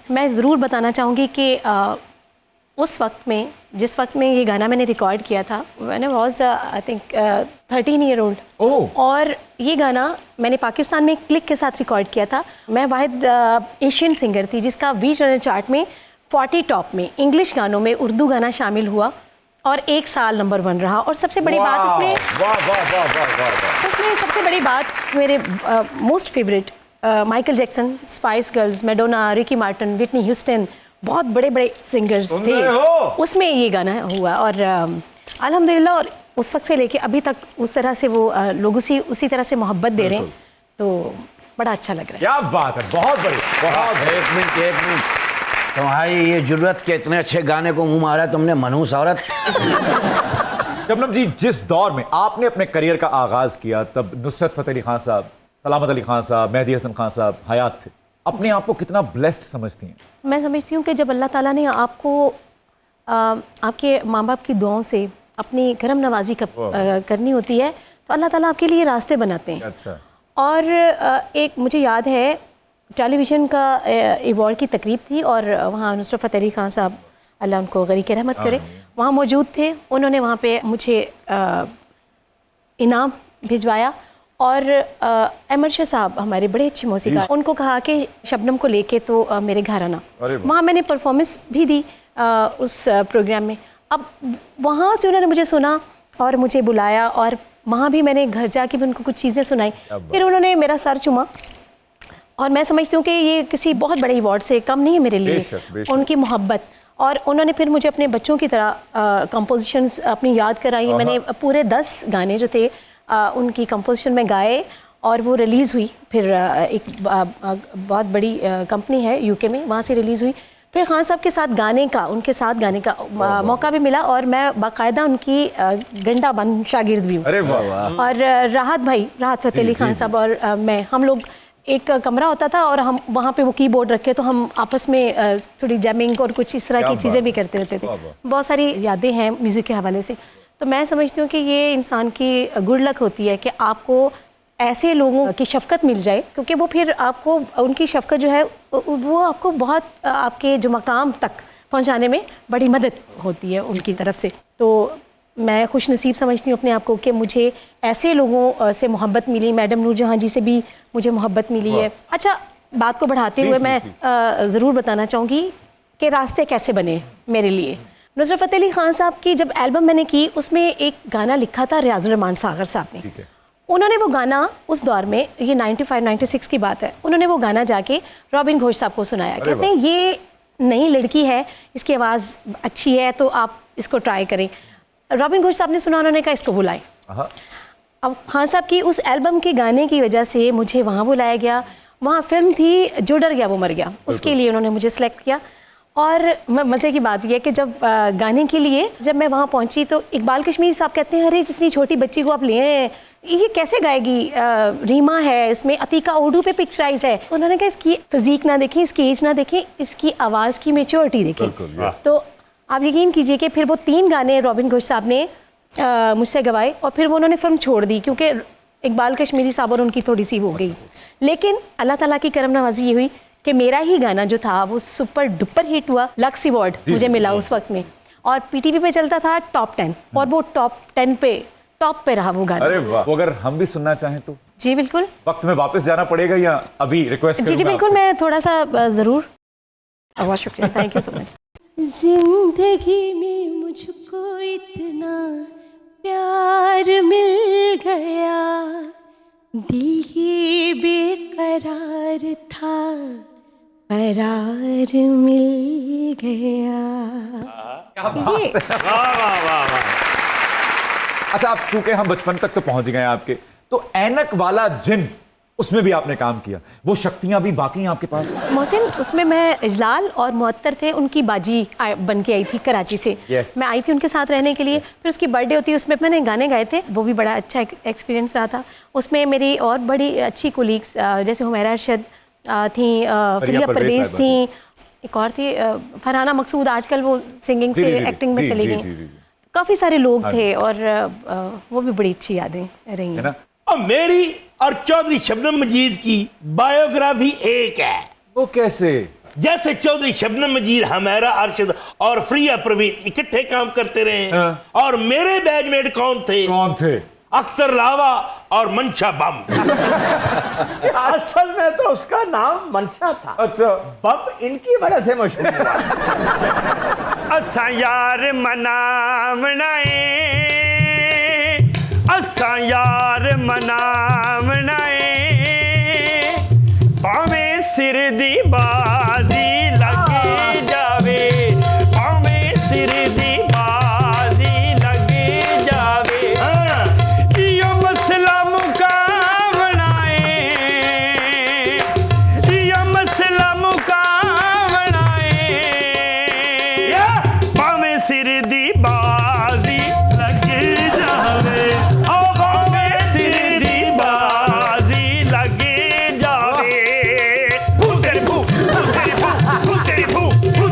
मैं ज़रूर बताना चाहूँगी कि उस वक्त में, जिस वक्त में ये गाना मैंने रिकॉर्ड किया था, मैंने was I think 13 year old, और ये गाना मैंने पाकिस्तान में क्लिक के साथ रिकॉर्ड किया था। मैं वाहिद एशियन सिंगर थी जिसका वी चैनल चार्ट में 40 टॉप में इंग्लिश गानों में उर्दू गाना शामिल हुआ और 1 साल नंबर 1 रहा। और सबसे बड़ी बात उसमें सबसे बड़ी बात मेरे most favourite Michael Jackson, spice girls, Madonna, Ricky Martin, Whitney Houston, बहुत बड़े बड़े सिंगर्स थे, उसमें ये गाना हुआ। और अल्हम्दुलिल्लाह, और उस वक्त से लेके अभी तक उस तरह से वो लोग उसी तरह से मोहब्बत दे रहे हैं, तो बड़ा अच्छा लग रहा है। क्या बात है, बहुत बढ़िया। बहुत। एक मिनट, तुम्हारी ये जुर्रत के इतने अच्छे गाने को मुंह मारा तुमने, मनहूस औरत। शबनम जी, जिस दौर में आपने अपने करियर का आगाज किया तब नुसरत फतेह अली खान साहब, सलामत अली खान साहब, मेहदी हसन खान साहब हयात थे। अपने आप को कितना ब्लेस्ड समझती हैं? मैं समझती हूँ कि जब अल्लाह ताला ने आपको आपके माँ बाप की दुआओं से अपनी करम नवाजी करनी होती है, तो अल्लाह ताला आपके लिए रास्ते बनाते हैं। अच्छा। और एक मुझे याद है टेलीविज़न का अवार्ड की तकरीब थी, और वहाँ नुसरत फतेह अली खान साहब, अल्लाह उनको गरीक रहमत करे, वहाँ मौजूद थे। उन्होंने वहाँ पे मुझे इनाम भिजवाया, और अहमद शाह साहब हमारे बड़े अच्छे मौसीकार, उनको कहा कि शबनम को लेके तो मेरे घर आना। वहाँ मैंने परफॉर्मेंस भी दी उस प्रोग्राम में। अब वहाँ से उन्होंने मुझे सुना और मुझे बुलाया, और वहाँ भी मैंने घर जाके भी उनको कुछ चीज़ें सुनाई। फिर उन्होंने मेरा सर चूमा, और मैं समझती हूँ कि ये किसी बहुत बड़े अवार्ड से कम नहीं है मेरे लिए। बेशक। उनकी मोहब्बत, और उन्होंने फिर मुझे अपने बच्चों की तरह कंपोजिशंस अपनी याद कराई। मैंने पूरे 10 गाने जो थे उनकी कंपोजिशन में गाए, और वो रिलीज़ हुई। फिर एक बहुत बड़ी कंपनी है यूके में, वहाँ से रिलीज़ हुई। फिर खान साहब के साथ उनके साथ गाने का मौका भी मिला, और मैं बाकायदा उनकी गंडा बंद शागिर्द भी हूँ। अरे वाह। और राहत फतेह अली खान साहब और मैं, हम लोग, एक कमरा होता था और हम वहाँ पे वो कीबोर्ड रखे, तो हम आपस में थोड़ी जैमिंग और कुछ इस तरह की चीज़ें भी करते रहते थे। बहुत सारी यादें हैं म्यूज़िक के हवाले से। तो मैं समझती हूँ कि ये इंसान की गुड लक होती है कि आपको ऐसे लोगों की शफ़क़त मिल जाए, क्योंकि वो फिर आपको, उनकी शफ़क़त जो है वो आपको बहुत आपके जो मकाम तक पहुँचाने में बड़ी मदद होती है उनकी तरफ से। तो मैं खुश नसीब समझती हूँ अपने आप को कि मुझे ऐसे लोगों से मोहब्बत मिली। मैडम नूरजहां जी से भी मुझे मोहब्बत मिली है। अच्छा, बात को बढ़ाते हुए मैं ज़रूर बताना चाहूँगी कि रास्ते कैसे बने मेरे लिए। नुसरत फतेह अली खान साहब की जब एल्बम मैंने की, उसमें एक गाना लिखा था रियाजुर रहमान सागर साहब ने। उन्होंने वो गाना उस दौर में, ये 95-96 की बात है, उन्होंने वो गाना जाके रॉबिन घोष साहब को सुनाया। कहते हैं ये नई लड़की है, इसकी आवाज़ अच्छी है, तो आप इसको ट्राई करें। रॉबिन घोष साहब ने सुना, उन्होंने कहा इसको बुलाएं। अब खान साहब की उस एल्बम के गाने की वजह से मुझे वहाँ बुलाया गया। वहाँ फिल्म थी जो डर गया वो मर गया, उसके लिए उन्होंने मुझे सेलेक्ट किया। और मज़े की बात यह है कि जब गाने के लिए जब मैं वहाँ पहुँची, तो इकबाल कश्मीरी साहब कहते हैं, अरे जितनी छोटी बच्ची को आप ले आए, ये कैसे गाएगी? रीमा है इसमें, अतीका उर्दू पे पिक्चराइज है। उन्होंने कहा इसकी फिजिक ना देखें, इसकी एज ना देखें, इसकी आवाज़ की मेच्योरिटी देखें। तो आप यकीन कीजिए कि फिर वो 3 गाने रॉबिन घोष साहब ने मुझसे गवाए, और फिर वो उन्होंने फिल्म छोड़ दी क्योंकि इकबाल कश्मीरी साहब और उनकी थोड़ी सी हो गई। लेकिन अल्लाह ताला की करम नवाजी ये हुई कि मेरा ही गाना जो था वो सुपर डुपर हिट हुआ। लक्स अवार्ड मुझे मिला उस वक्त में, और पीटीवी पे चलता था टॉप 10, और वो टॉप 10 पे टॉप पे रहा वो गाना। अरे वाह। अगर हम भी सुनना चाहें तो? जी बिल्कुल। वक्त में वापस जाना पड़ेगा या अभी रिक्वेस्ट? जी बिल्कुल, मैं थोड़ा सा ज़रूर। बहुत शुक्रिया, थैंक यू सो मच। जिंदगी में मुझको इतना प्यार मिल गया, दिल ही बेकरार था, करार मिल गया। क्या बात है। वाह वाह वाह वाह। अच्छा, आप चूंकि हम बचपन तक तो पहुंच गए आपके, तो ऐनक वाला जिन, उसमें भी आपने काम किया, वो शक्तियां भी बाकी हैं आपके पास? मोहसिन, उसमें मैं इजलाल और मुअत्तर थे, उनकी बाजी बन के आई थी कराची से। मैं आई थी उनके साथ रहने के लिए। फिर उसकी बर्थडे होती, उसमें मैंने गाने गाए थे, वो भी बड़ा अच्छा एक्सपीरियंस रहा था। उसमें मेरी और बड़ी अच्छी कोलीग्स जैसे हुमैरा अरशद थी, फरिया परवेज़ थी, एक और थी फरहाना मकसूद, आजकल वो सिंगिंग से एक्टिंग में चली गई। काफ़ी सारे लोग थे, और वो भी बड़ी अच्छी यादें रही हैं। और मेरी और चौधरी शबनम मजीद की बायोग्राफी एक है। वो कैसे? जैसे चौधरी शबनम मजीद, हमारा अरशद और फ्रिया परवीन इकट्ठे काम करते रहे हैं। हाँ। और मेरे बैचमेट कौन थे? कौन थे? अख्तर लावा और मनशा बम। असल में तो उसका नाम मनशा था, अच्छा, बम इनकी वजह से मशहूर हुआ। असा यार मनावनाए, असा यार मनावनाए, भावें सिर दी बाजी लगी जावे, भावें सिर दी बाजी लगी जावे। यो मसला मुकावना है, यो मसला मुकावना है, भावें सिर दी बाजी लगी जावे, ओ भावें सिर दी बाजी लगी जावे। फू तेरी फू, फू तेरी फू, फू तेरी फू, फू